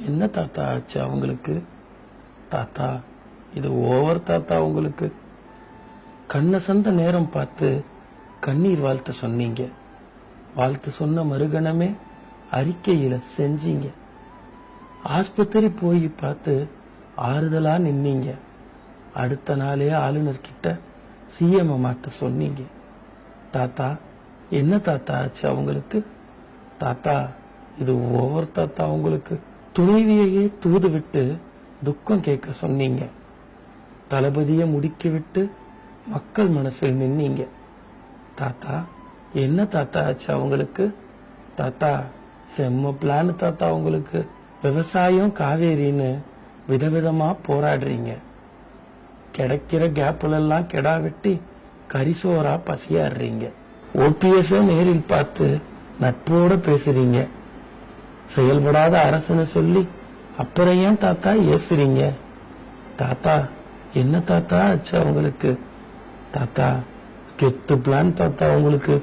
என்ன தாத்தா ஆச்சு அவங்களுக்கு? தாத்தா இது ஓவர் தாத்தா உங்களுக்கு. கண்ண சந்த நேரம் பார்த்து கண்ணீர் வாழ்த்து சொன்னீங்க. வாழ்த்து சொன்ன மறுகணமே அறிக்கையில செஞ்சீங்க. ஆஸ்பத்திரி போய் பார்த்து ஆறுதலா நின்னீங்க. அடுத்த நாளே ஆளுநர் கிட்ட சிஎம் மாத்த சொன்னீங்க. தாத்தா என்ன தாத்தா ஆச்சு அவங்களுக்கு? தாத்தா இது ஓவர் தாத்தா உங்களுக்கு. துணைவியையே தூது விட்டு துக்கம் கேட்க சொன்னீங்க. தளபதியை முடிக்க விட்டு மக்கள் மனசில் நின்னீங்க. தாத்தா என்ன தாத்தா ஆச்சு அவங்களுக்கு? தாத்தா செம்ம பிளான் தாத்தா உங்களுக்கு. விவசாயம் காவேரின்னு விதவிதமா போராடுறீங்க. கிடைக்கிற கேப்ல எல்லாம் கெடா வெட்டி கரிசோரா பசியாடுறீங்க. ஓபிஎஸ் நேரில் பார்த்து நட்போட பேசுறீங்க. செயல்படாத அரசுன்னு சொல்லி அப்புறம் ஏன் தாத்தா ஏசுறீங்க? தாத்தா என்ன தாத்தா ஆச்சு அவங்களுக்கு? தாத்தா கெத்து பிளான் தாத்தா உங்களுக்கு.